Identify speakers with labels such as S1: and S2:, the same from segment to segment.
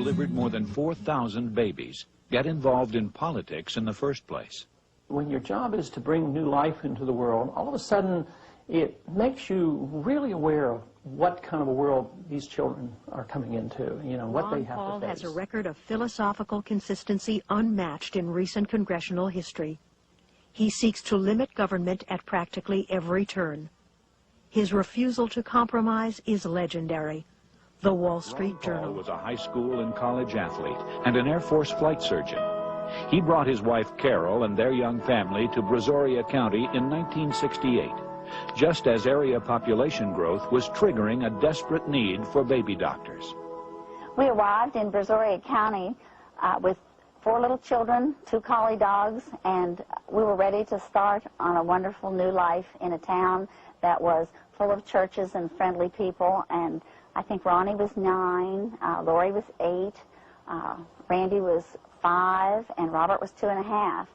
S1: delivered more than 4,000 babies get involved in politics in the first place.
S2: When your job is to bring new life into the world, all of a sudden it makes you really aware of what kind of a world these children are coming into, you know, what they have to face.
S3: Ron Paul has a record of philosophical consistency unmatched in recent congressional history. He seeks to limit government at practically every turn. His refusal to compromise is legendary. The Wall Street Journal.
S1: Ron Paul was a high school and college athlete and an Air Force flight surgeon. He brought his wife Carol and their young family to Brazoria County in 1968, just as area population growth was triggering a desperate need for baby doctors.
S4: We arrived in Brazoria County with 4 little children, 2 collie dogs, and we were ready to start on a wonderful new life in a town that was full of churches and friendly people. And I think Ronnie was 9, Lori was 8, Randy was 5, and Robert was 2.5.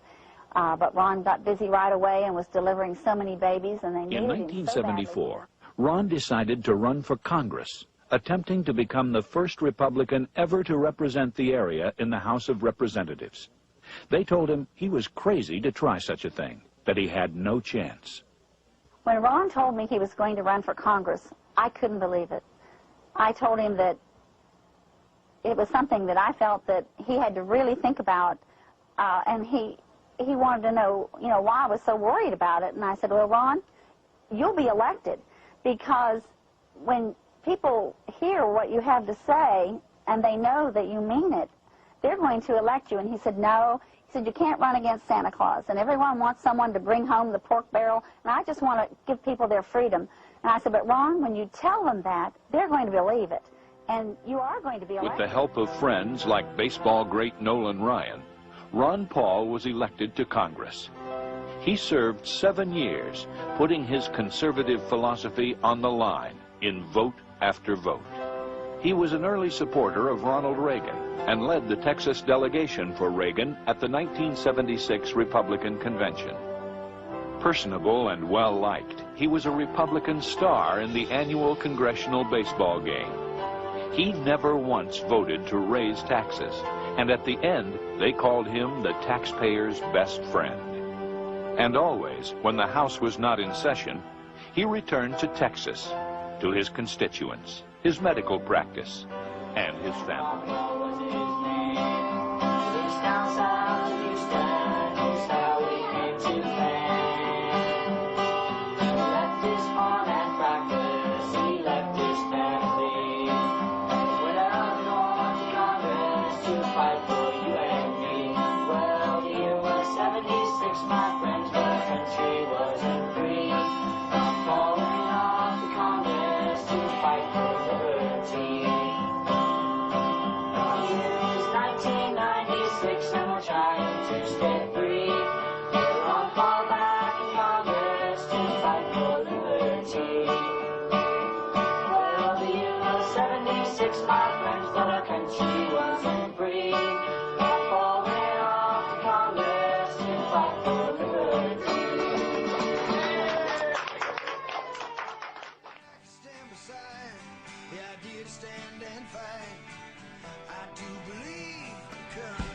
S4: But Ron got busy right away and was delivering so many babies, and they needed him so badly.
S1: In 1974, Ron decided to run for Congress, attempting to become the first Republican ever to represent the area in the House of Representatives. They told him he was crazy to try such a thing, that he had no chance.
S4: When Ron told me he was going to run for Congress, I couldn't believe it. I told him that it was something that I felt that he had to really think about, and he wanted to know, you know, why I was so worried about it. And I said, well, Ron, you'll be elected, because when people hear what you have to say and they know that you mean it, they're going to elect you. And he said, no. He said, you can't run against Santa Claus, and everyone wants someone to bring home the pork barrel, and I just want to give people their freedom. And I said, but Ron, when you tell them that, they're going to believe it, and you are going to be elected.
S1: With the help of friends like baseball great Nolan Ryan, Ron Paul was elected to Congress. He served 7 years, putting his conservative philosophy on the line in vote after vote. He was an early supporter of Ronald Reagan and led the Texas delegation for Reagan at the 1976 Republican Convention. Personable and well-liked, he was a Republican star in the annual congressional baseball game. He never once voted to raise taxes, and at the end, they called him the taxpayer's best friend. And always, when the House was not in session, he returned to Texas, to his constituents, his medical practice, and his family.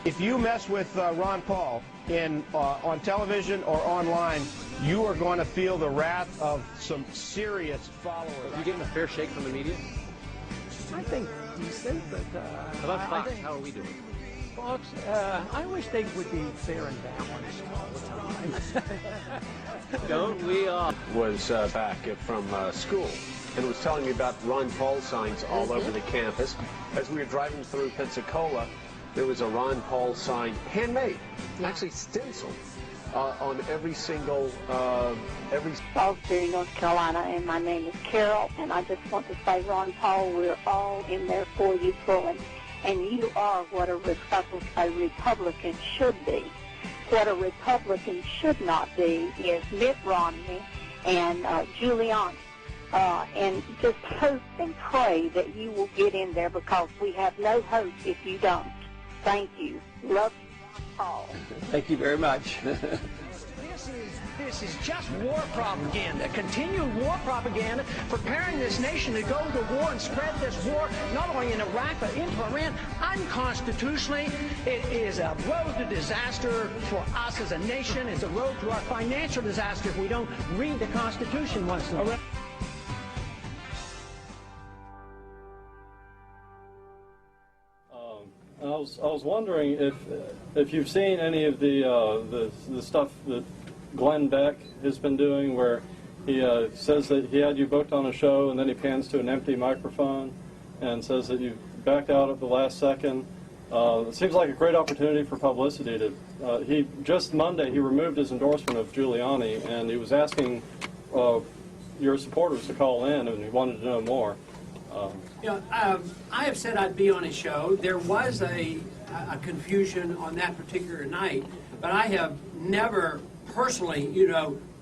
S5: If you mess with Ron Paul on television or online, you are going to feel the wrath of some serious followers.
S6: Are you getting a fair shake from the media?
S2: I think decent, but...
S6: How about Fox? How are we doing?
S2: Fox, I wish they would be fair and balanced all the time.
S6: Don't we all?
S7: Was back from school and was telling me about Ron Paul signs all over the campus. As we were driving through Pensacola, there was a Ron Paul sign, handmade, actually stenciled, on every single,
S8: Salisbury, North Carolina, and my name is Carol, and I just want to say, Ron Paul, we're all in there for you fully, and you are what a Republican should be. What a Republican should not be is Mitt Romney and Giuliani. And just hope and pray that you will get in there, because we have no hope if you don't. Thank you. Love you, Paul.
S2: Thank you very much.
S9: This is just war propaganda, continued war propaganda, preparing this nation to go to war and spread this war, not only in Iraq, but into Iran, unconstitutionally. It is a road to disaster for us as a nation. It's a road to our financial disaster if we don't read the Constitution once in a while.
S10: I was wondering if you've seen any of the stuff that Glenn Beck has been doing, where he says that he had you booked on a show and then he pans to an empty microphone and says that you backed out at the last second. It seems like a great opportunity for publicity. To just Monday he removed his endorsement of Giuliani, and he was asking your supporters to call in, and he wanted to know more.
S11: I have said I'd be on his show. There was a confusion on that particular night, but I have never personally,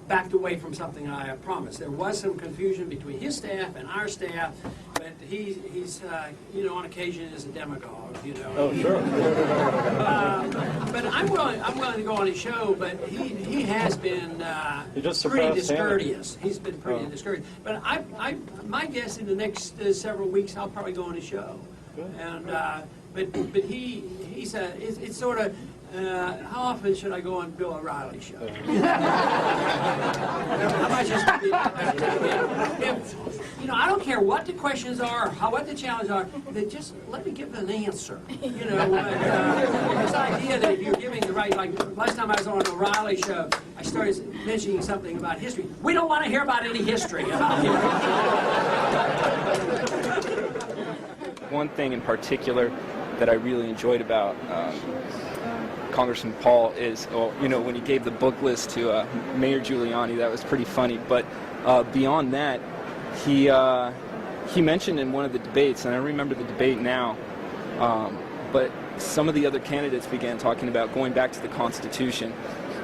S11: backed away from something I have promised. There was some confusion between his staff and our staff, but he's on occasion is a demagogue,
S10: Oh, sure.
S11: But I'm willing to go on his show, but he has been
S10: pretty
S11: pretty discourteous. He's been pretty discourteous. But my guess in the next several weeks, I'll probably go on his show. Good. And but it's sort of. How often should I go on Bill O'Reilly's show? I might just I don't care what the questions are, what the challenges are. Just let me give an answer. This idea that if you're giving the right, like last time I was on O'Reilly's show, I started mentioning something about history. We don't want to hear about any history about him.
S12: One thing in particular that I really enjoyed about Congressman Paul is, when he gave the book list to Mayor Giuliani, that was pretty funny. But beyond that, he mentioned in one of the debates, and I remember the debate now, but some of the other candidates began talking about going back to the Constitution.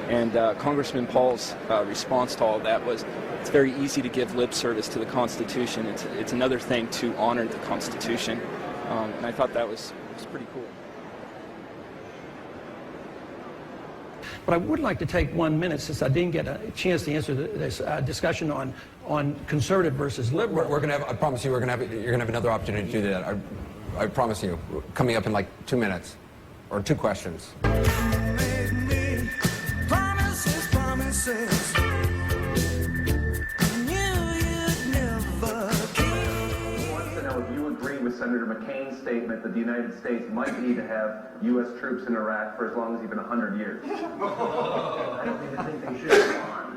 S12: And Congressman Paul's response to all that was, it's very easy to give lip service to the Constitution. It's another thing to honor the Constitution. And I thought that was pretty cool.
S9: But I would like to take 1 minute, since I didn't get a chance to answer this discussion on conservative versus liberal.
S13: We're going to have, I promise you, you're going to have another opportunity to do that. I promise you, coming up in like 2 minutes, or 2 questions. Promises.
S14: With Senator McCain's statement that the United States might need to have U.S. troops in Iraq for as long as even 100 years. I don't even think they should go on.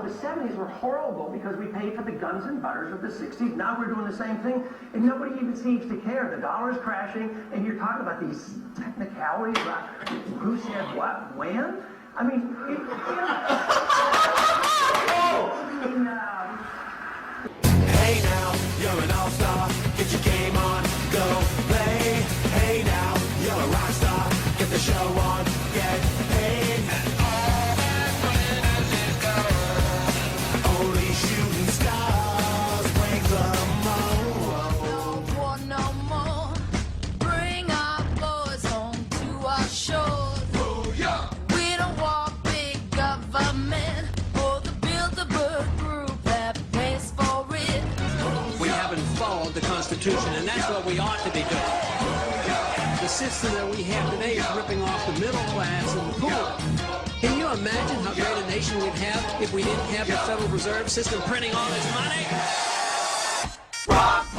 S2: The 70s were horrible because we paid for the guns and butters of the 60s. Now we're doing the same thing, and nobody even seems to care. The dollar's crashing, and you're talking about these technicalities about who said what, when? I mean,
S15: Hey now, you're an all-star, get your game on, go play. Hey now, you're a rock star, get the show on, get paid. And all that glitters is gold. Only shooting stars break the mold.
S16: No war no more, bring our boys home to our shores.
S15: Oh yeah.
S16: We don't want big government or the Bilderberg group that pays for it.
S11: We haven't followed the Constitution, and that's what we ought to be doing. The system that we have today is ripping off the middle class and the poor. Can you imagine how great a nation we'd have if we didn't have the Federal Reserve System printing all this money?
S15: Rock